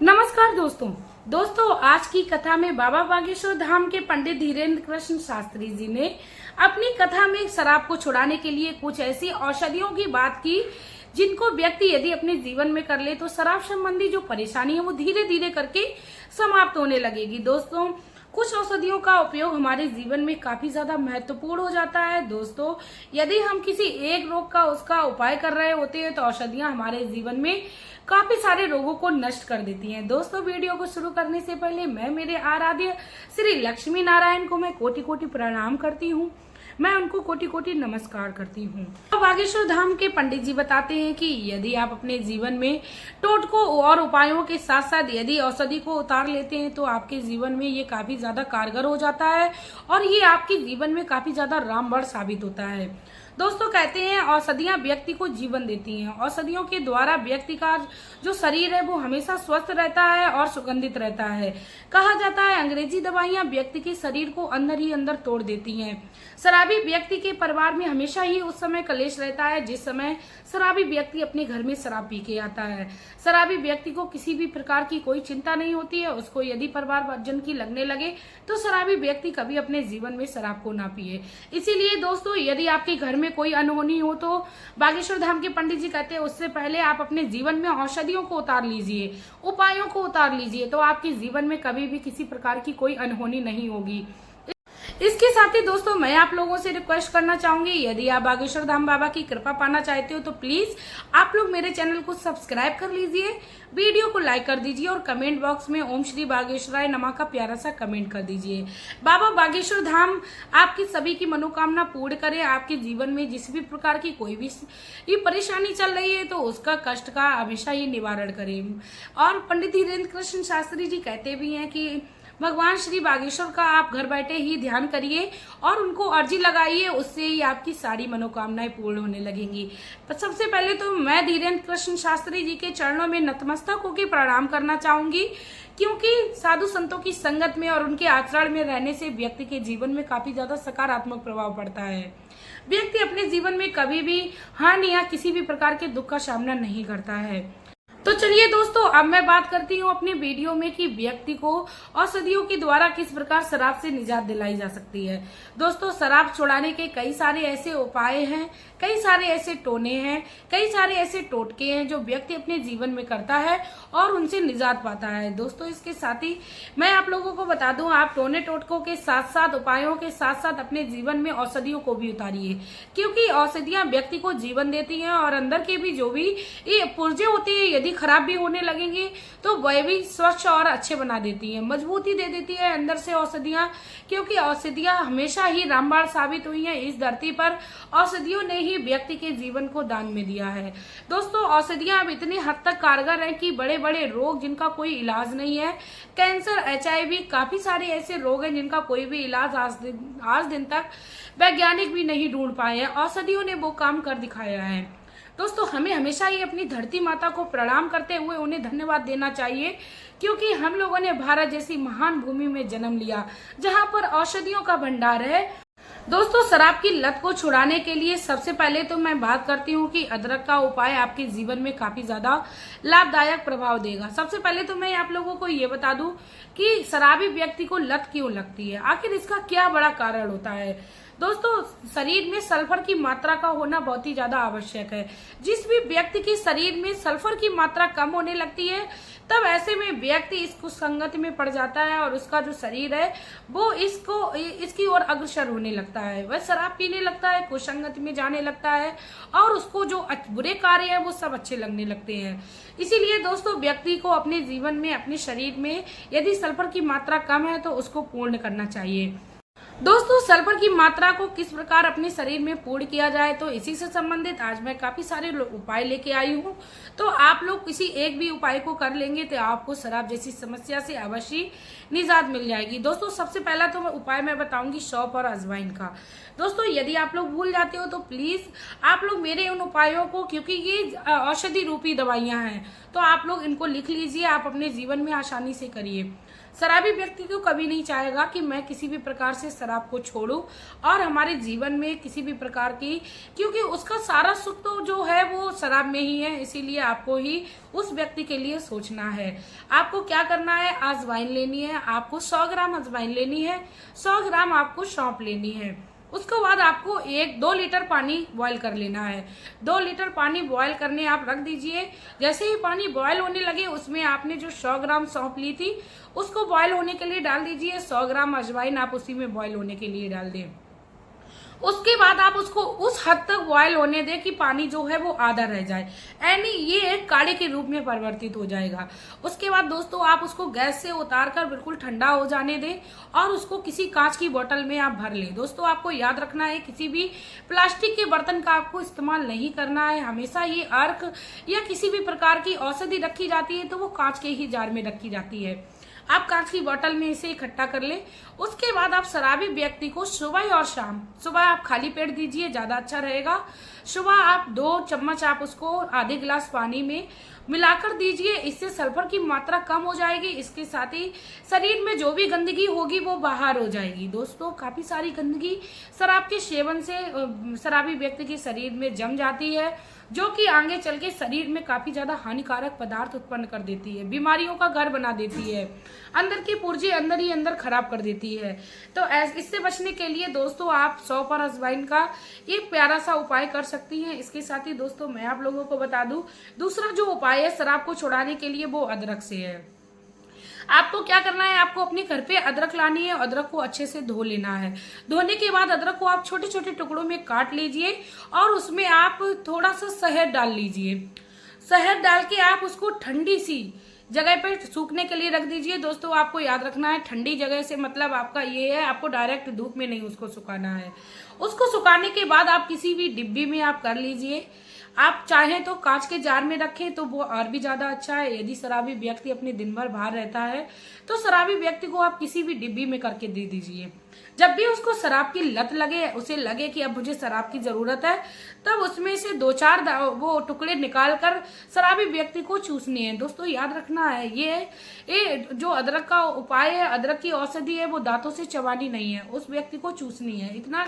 नमस्कार दोस्तों आज की कथा में बाबा बागेश्वर धाम के पंडित धीरेन्द्र कृष्ण शास्त्री जी ने अपनी कथा में शराब को छुड़ाने के लिए कुछ ऐसी औषधियों की बात की जिनको व्यक्ति यदि अपने जीवन में कर ले तो शराब संबंधी जो परेशानी है वो धीरे धीरे करके समाप्त होने लगेगी। दोस्तों, कुछ औषधियों का उपयोग हमारे जीवन में काफी ज्यादा महत्वपूर्ण हो जाता है। दोस्तों, यदि हम किसी एक रोग का उसका उपाय कर रहे होते हैं तो औषधियां हमारे जीवन में काफी सारे रोगों को नष्ट कर देती हैं। दोस्तों, वीडियो को शुरू करने से पहले मैं मेरे आराध्य श्री लक्ष्मी नारायण को मैं कोटि कोटि प्रणाम करती हूँ। मैं उनको कोटि कोटि नमस्कार करती हूँ। बागेश्वर धाम के पंडित जी बताते हैं कि यदि आप अपने जीवन में टोटकों और उपायों के साथ साथ यदि औषधि को उतार लेते हैं तो आपके जीवन में ये काफी ज्यादा कारगर हो जाता है और ये आपके जीवन में काफी ज्यादा रामबाण साबित होता है। दोस्तों, कहते हैं औषधियां व्यक्ति को जीवन देती हैं। औषधियों के द्वारा व्यक्ति का जो शरीर है वो हमेशा स्वस्थ रहता है और सुगंधित रहता है। कहा जाता है अंग्रेजी दवाइयां व्यक्ति के शरीर को अंदर ही अंदर तोड़ देती हैं। शराबी व्यक्ति के परिवार में हमेशा ही उस समय कलेश रहता है जिस समय शराबी व्यक्ति अपने घर में शराब पी के आता है। शराबी व्यक्ति को किसी भी प्रकार की कोई चिंता नहीं होती है। उसको यदि परिवार जन की लगने लगे तो शराबी व्यक्ति कभी अपने जीवन में शराब को ना पिए। इसीलिए दोस्तों, यदि आपके घर में कोई अनहोनी हो तो बागेश्वर धाम के पंडित जी कहते हैं उससे पहले आप अपने जीवन में औषधियों को उतार लीजिए, उपायों को उतार लीजिए, तो आपके जीवन में कभी भी किसी प्रकार की कोई अनहोनी नहीं होगी। इसके साथ ही दोस्तों, मैं आप लोगों से रिक्वेस्ट करना चाहूंगी, यदि आप बागेश्वर धाम बाबा की कृपा पाना चाहते हो तो प्लीज आप लोग मेरे चैनल को सब्सक्राइब कर लीजिए, वीडियो को लाइक कर दीजिए और कमेंट बॉक्स में ओम श्री बागेश्वराय नमः का प्यारा सा कमेंट कर दीजिए। बाबा बागेश्वर धाम आपकी सभी की मनोकामना पूर्ण करे। आपके जीवन में जिस भी प्रकार की कोई भी परेशानी चल रही है तो उसका कष्ट का हमेशा ही निवारण करे। और पंडित धीरेन्द्र कृष्ण शास्त्री जी कहते भी हैं कि भगवान श्री बागेश्वर का आप घर बैठे ही ध्यान करिए और उनको अर्जी लगाइए, उससे ही आपकी सारी मनोकामनाएं पूर्ण होने लगेंगी। सबसे पहले तो मैं धीरेन्द्र कृष्ण शास्त्री जी के चरणों में नतमस्तक होकर प्रणाम करना चाहूंगी, क्योंकि साधु संतों की संगत में और उनके आचरण में रहने से व्यक्ति के जीवन में काफी ज्यादा सकारात्मक प्रभाव पड़ता है। व्यक्ति अपने जीवन में कभी भी हानि या किसी भी प्रकार के दुख का सामना नहीं करता है। तो चलिए दोस्तों, अब मैं बात करती हूँ अपने वीडियो में कि व्यक्ति को औषधियों के द्वारा किस प्रकार शराब से निजात दिलाई जा सकती है। दोस्तों, शराब छुड़ाने के कई सारे ऐसे उपाय हैं, कई सारे ऐसे टोने हैं, कई सारे ऐसे टोटके हैं जो व्यक्ति अपने जीवन में करता है और उनसे निजात पाता है। दोस्तों, इसके साथ ही मैं आप लोगों को बता दूं, आप टोने टोटकों के साथ साथ उपायों के साथ साथ अपने जीवन में औषधियों को भी उतारिए, क्योंकि औषधियां व्यक्ति को जीवन देती हैं और अंदर के भी जो भी ये पुर्जे होती है यदि खराब भी होने लगेंगे तो वह भी स्वच्छ और अच्छे बना देती हैं, मजबूती दे देती है अंदर से औषधियां, क्योंकि औषधियां हमेशा ही रामबाण साबित हुई हैं। इस धरती पर औषधियों ने ही व्यक्ति के जीवन को दान में दिया है। दोस्तों, औषधियां अब इतनी हद तक कारगर हैं कि बड़े बड़े रोग जिनका कोई इलाज नहीं है, कैंसर, HIV, काफी सारे ऐसे रोग हैं जिनका कोई भी इलाज आज दिन तक वैज्ञानिक भी नहीं ढूंढ पाए हैं, औषधियों ने वो काम कर दिखाया है। दोस्तों, हमें हमेशा ही अपनी धरती माता को प्रणाम करते हुए उन्हें धन्यवाद देना चाहिए, क्योंकि हम लोगों ने भारत जैसी महान भूमि में जन्म लिया जहां पर औषधियों का भंडार है। दोस्तों, शराब की लत को छुड़ाने के लिए सबसे पहले तो मैं बात करती हूँ कि अदरक का उपाय आपके जीवन में काफी ज्यादा लाभदायक प्रभाव देगा। सबसे पहले तो मैं आप लोगों को ये बता दूं कि शराबी व्यक्ति को लत क्यों लगती है, आखिर इसका क्या बड़ा कारण होता है। दोस्तों, शरीर में सल्फर की मात्रा का होना बहुत ही ज्यादा आवश्यक है। जिस भी व्यक्ति के शरीर में सल्फर की मात्रा कम होने लगती है तब ऐसे में व्यक्ति इसको संगत में पड़ जाता है और उसका जो शरीर है वो इसकी ओर अग्रसर होने लगता है। वह शराब पीने लगता है, कुसंगत में जाने लगता है और उसको जो बुरे कार्य है वो सब अच्छे लगने लगते हैं। इसीलिए दोस्तों, व्यक्ति को अपने जीवन में, अपने शरीर में यदि सल्फर की मात्रा कम है तो उसको पूर्ण करना चाहिए। दोस्तों, सल्फर की मात्रा को किस प्रकार अपने शरीर में पूर्ण किया जाए, तो इसी से संबंधित आज मैं काफी सारे उपाय लेके आई हूँ। तो आप लोग किसी एक भी उपाय को कर लेंगे तो आपको शराब जैसी समस्या से अवश्य निजात मिल जाएगी। दोस्तों, सबसे पहला तो उपाय मैं बताऊंगी सौंफ और अजवाइन का। दोस्तों, यदि आप लोग भूल जाते हो तो प्लीज आप लोग मेरे उन उपायों को, क्योंकि ये औषधि रूपी दवाइयां हैं, तो आप लोग इनको लिख लीजिए, आप अपने जीवन में आसानी से करिए। शराबी व्यक्ति को कभी नहीं चाहेगा कि मैं किसी भी प्रकार से शराब को छोड़ूं और हमारे जीवन में किसी भी प्रकार की, क्योंकि उसका सारा सुख तो जो है वो शराब में ही है, इसीलिए आपको ही उस व्यक्ति के लिए सोचना है। आपको क्या करना है, अजवाइन लेनी है, आपको 100 ग्राम अजवाइन लेनी है, 100 ग्राम आपको सौंफ लेनी है। उसके बाद आपको 1-2 लीटर पानी बॉईल कर लेना है। 2 लीटर पानी बॉईल करने आप रख दीजिए। जैसे ही पानी बॉईल होने लगे उसमें आपने जो 100 ग्राम सौंफ ली थी उसको बॉईल होने के लिए डाल दीजिए। 100 ग्राम अजवाइन आप उसी में बॉईल होने के लिए डाल दें। उसके बाद आप उसको उस हद तक बॉयल होने दें कि पानी जो है वो आधा रह जाए, यानी ये एक काढ़े के रूप में परिवर्तित हो जाएगा। उसके बाद दोस्तों आप उसको गैस से उतार कर बिल्कुल ठंडा हो जाने दें और उसको किसी कांच की बोतल में आप भर लें। दोस्तों आपको याद रखना है किसी भी प्लास्टिक के बर्तन का आपको इस्तेमाल नहीं करना है। हमेशा ये अर्क या किसी भी प्रकार की औषधि रखी जाती है तो वो कांच के ही जार में रखी जाती है। आप कांच की बोतल में इसे इकट्ठा कर ले। उसके बाद आप शराबी व्यक्ति को सुबह और शाम, सुबह आप खाली पेट दीजिए, ज्यादा अच्छा रहेगा। सुबह आप 2 चम्मच आप उसको आधे गिलास पानी में मिलाकर दीजिए, इससे सल्फर की मात्रा कम हो जाएगी। इसके साथ ही शरीर में जो भी गंदगी होगी वो बाहर हो जाएगी। दोस्तों काफी सारी गंदगी शराब के सेवन से शराबी व्यक्ति के शरीर में जम जाती है, जो कि आगे चल के शरीर में काफी ज्यादा हानिकारक पदार्थ उत्पन्न कर देती है, बीमारियों का घर बना देती है, अंदर की पुर्जे अंदर ही अंदर खराब कर देती है। तो इससे बचने के लिए दोस्तों आप 100 पर अजवाइन का एक प्यारा सा उपाय कर सकती हैं। इसके साथ ही दोस्तों मैं आप लोगों को बता दूं, दूसरा जो उपाय है शराब को छुड़ाने के लिए वो अदरक से है। आपको क्या करना है, आपको अपने घर पे अदरक लानी है, अदरक को अच्छे से धो लेना है। धोने के बाद अदरक को आप छोटे छोटे टुकड़ों में काट लीजिए और उसमें आप थोड़ा सा शहद डाल लीजिए। शहद डाल के आप उसको ठंडी सी जगह पे सूखने के लिए रख दीजिए। दोस्तों आपको याद रखना है ठंडी जगह से मतलब आपका ये है, आपको डायरेक्ट धूप में नहीं उसको सुखाना है। उसको सुखाने के बाद आप किसी भी डिब्बी में आप कर लीजिए। आप चाहें तो कांच के जार में रखें तो वो और भी ज्यादा अच्छा है। यदि शराबी व्यक्ति अपने दिन भर बाहर रहता है तो शराबी व्यक्ति को आप किसी भी डिब्बी में करके दे दीजिए। जब भी उसको शराब की लत लगे, उसे लगे कि अब मुझे शराब की जरूरत है, तब उसमें से 2-4 वो टुकड़े निकाल कर शराबी व्यक्ति को चूसने हैं। दोस्तों याद रखना है ये जो अदरक का उपाय है, अदरक की औषधि है, वो दांतों से चबानी नहीं है, उस व्यक्ति को चूसनी है। इतना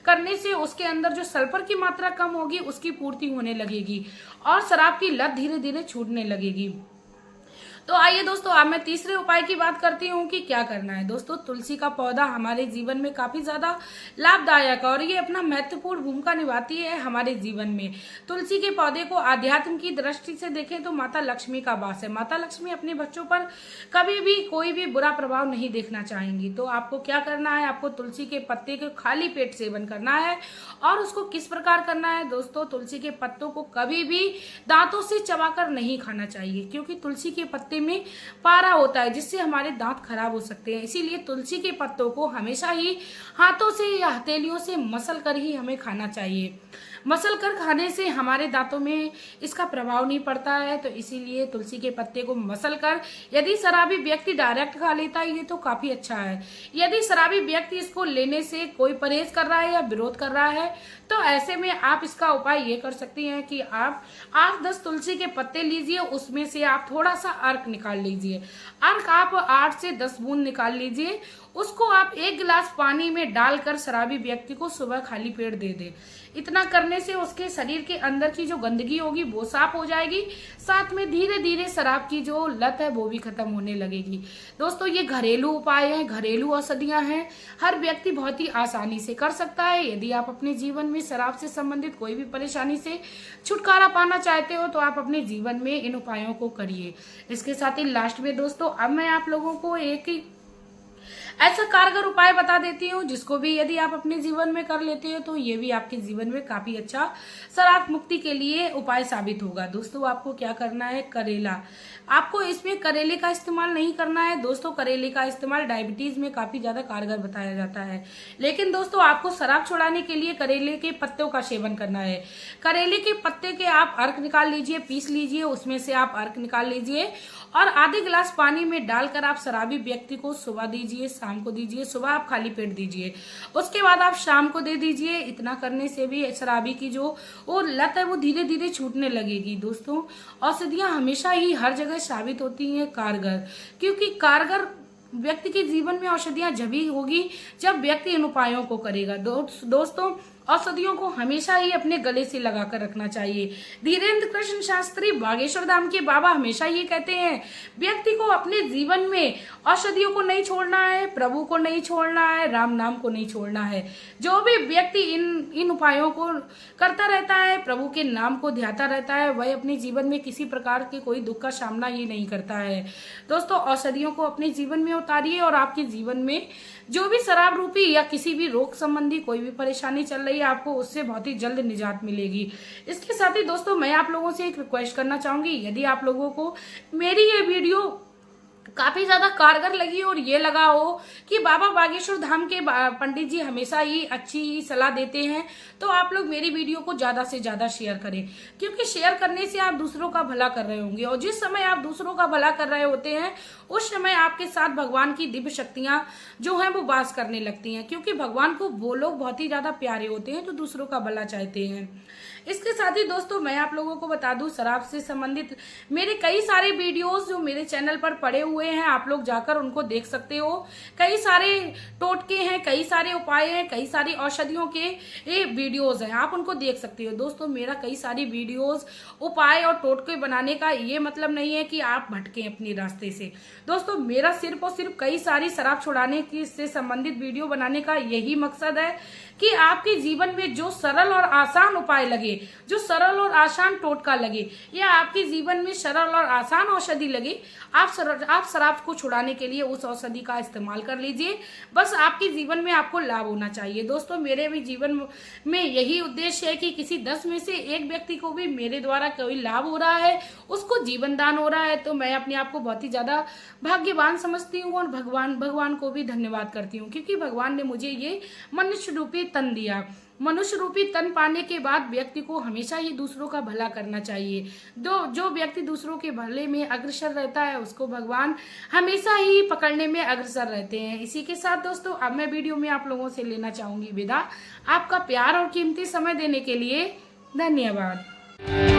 करने से उसके अंदर जो सल्फर की मात्रा कम होगी उसकी पूर्ति होने लगेगी और शराब की लत धीरे धीरे छूटने लगेगी। तो आइए दोस्तों अब मैं तीसरे उपाय की बात करती हूँ कि क्या करना है। दोस्तों तुलसी का पौधा हमारे जीवन में काफी ज्यादा लाभदायक है और ये अपना महत्वपूर्ण भूमिका निभाती है हमारे जीवन में। तुलसी के पौधे को आध्यात्म की दृष्टि से देखें तो माता लक्ष्मी का वास है। माता लक्ष्मी अपने बच्चों पर कभी भी कोई भी बुरा प्रभाव नहीं देखना चाहेंगी। तो आपको क्या करना है, आपको तुलसी के पत्ते के खाली पेट सेवन करना है। और उसको किस प्रकार करना है दोस्तों, तुलसी के पत्तों को कभी भी दांतों से चबाकर नहीं खाना चाहिए, क्योंकि तुलसी के पत्ते में पारा होता है जिससे हमारे दांत खराब हो सकते हैं। इसीलिए तुलसी के पत्तों को हमेशा ही हाथों से या हथेलियों से मसल कर ही हमें खाना चाहिए। मसल कर खाने से हमारे दांतों में इसका प्रभाव नहीं पड़ता है। तो इसीलिए तुलसी के पत्ते को मसल कर यदि शराबी व्यक्ति डायरेक्ट खा लेता है ये तो काफी अच्छा है। यदि शराबी व्यक्ति इसको लेने से कोई परहेज कर रहा है या विरोध कर रहा है तो ऐसे में आप इसका उपाय ये कर सकती हैं कि आप 8-10 तुलसी के पत्ते लीजिए, उसमें से आप थोड़ा सा अर्क निकाल लीजिए। अर्क आप 8 से 10 बूंद निकाल लीजिए। उसको आप 1 गिलास पानी में डालकर शराबी व्यक्ति को सुबह खाली पेट दे दे। इतना करने से उसके शरीर के अंदर की जो गंदगी होगी वो साफ हो जाएगी, साथ में धीरे धीरे शराब की जो लत है वो भी खत्म होने लगेगी। दोस्तों ये घरेलू उपाय हैं, घरेलू औषधियां हैं, हर व्यक्ति बहुत ही आसानी से कर सकता है। यदि आप अपने जीवन में शराब से संबंधित कोई भी परेशानी से छुटकारा पाना चाहते हो तो आप अपने जीवन में इन उपायों को करिए। इसके साथ ही लास्ट में दोस्तों अब मैं आप लोगों को एक ऐसा कारगर उपाय बता देती हूँ जिसको भी यदि आप अपने जीवन में कर लेते हो तो ये भी आपके जीवन में काफी अच्छा शराब मुक्ति के लिए उपाय साबित होगा। दोस्तों आपको क्या करना है, करेला, आपको इसमें करेले का इस्तेमाल नहीं करना है। दोस्तों करेले का इस्तेमाल डायबिटीज में काफी ज्यादा कारगर बताया जाता है, लेकिन दोस्तों आपको शराब छुड़ाने के लिए करेले के पत्तों का सेवन करना है। करेले के पत्ते के आप अर्क निकाल लीजिए, पीस लीजिए, उसमें से आप अर्क निकाल लीजिए और आधे गिलास पानी में डालकर आप शराबी व्यक्ति को सुबह दीजिए, शाम को दीजिए। सुबह आप खाली पेट दीजिए, उसके बाद आप शाम को दे दीजिए। इतना करने से भी शराबी की जो वो लत है वो धीरे धीरे छूटने लगेगी। दोस्तों औषधियां हमेशा ही हर जगह साबित होती हैं कारगर, क्योंकि कारगर व्यक्ति के जीवन में औषधियां जभी होगी जब व्यक्ति इन उपायों को करेगा। दोस्तों, औषधियों को हमेशा ही अपने गले से लगाकर रखना चाहिए। धीरेन्द्र कृष्ण शास्त्री बागेश्वर धाम के बाबा हमेशा ये कहते हैं, व्यक्ति को अपने जीवन में औषधियों को नहीं छोड़ना है, प्रभु को नहीं छोड़ना है, राम नाम को नहीं छोड़ना है। जो भी व्यक्ति इन उपायों को करता रहता है, प्रभु के नाम को ध्याता रहता है, वह अपने जीवन में किसी प्रकार के कोई दुख का सामना ही नहीं करता है। दोस्तों, औषधियों को अपने जीवन में उतारिए और आपके जीवन में जो भी शराब रूपी या किसी भी रोग संबंधी कोई भी परेशानी चल रही है, आपको उससे बहुत ही जल्द निजात मिलेगी। इसके साथ ही दोस्तों, मैं आप लोगों से एक रिक्वेस्ट करना चाहूंगी, यदि आप लोगों को मेरी ये वीडियो काफी ज्यादा कारगर लगी और ये लगा हो कि बाबा बागेश्वर धाम के पंडित जी हमेशा ही अच्छी ही सलाह देते हैं, तो आप लोग मेरी वीडियो को ज्यादा से ज्यादा शेयर करें, क्योंकि शेयर करने से आप दूसरों का भला कर रहे होंगे और जिस समय आप दूसरों का भला कर रहे होते हैं उस समय आपके साथ भगवान की दिव्य शक्तियां जो हैं वो वास करने लगती हैं, क्योंकि भगवान को वो लोग बहुत ही ज्यादा प्यारे होते हैं जो दूसरों का भला चाहते हैं। इसके साथ ही दोस्तों, मैं आप लोगों को बता दूं, शराब से संबंधित मेरे कई सारे वीडियोस जो मेरे चैनल पर पड़े हुए हैं, आप लोग जाकर उनको देख सकते हो। कई सारे टोटके हैं, कई सारे उपाय हैं, कई सारी औषधियों के ये वीडियोस हैं, आप उनको देख सकते हो। दोस्तों, मेरा कई सारी वीडियोस उपाय और टोटके बनाने का ये मतलब नहीं है कि आप भटके अपने रास्ते से। दोस्तों, मेरा सिर्फ और सिर्फ कई सारी शराब छुड़ाने की से संबंधित वीडियो बनाने का यही मकसद है कि आपके जीवन में जो सरल और आसान उपाय लगे, जो सरल और आसान टोटका लगे, या आपके जीवन में सरल और आसान औषधि लगे, आप शराब को छुड़ाने के लिए उस औषधि का इस्तेमाल कर लीजिए। बस आपके जीवन में आपको लाभ होना चाहिए। दोस्तों, मेरे भी जीवन में यही उद्देश्य है कि किसी 10 में से एक व्यक्ति को भी मेरे द्वारा कोई लाभ हो रहा है, उसको जीवन दान हो रहा है, तो मैं अपने आप को बहुत ही ज्यादा भाग्यवान समझती हूँ और भगवान को भी धन्यवाद करती हूँ, क्योंकि भगवान ने मुझे ये मनुष्य रूपी तन दिया। मनुष्य रूपी तन पाने के बाद व्यक्ति को हमेशा ही दूसरों का भला करना चाहिए। जो व्यक्ति दूसरों के भले में अग्रसर रहता है, उसको भगवान हमेशा ही पकड़ने में अग्रसर रहते हैं। इसी के साथ दोस्तों, अब मैं वीडियो में आप लोगों से लेना चाहूंगी विदा। आपका प्यार और कीमती समय देने के लिए धन्यवाद।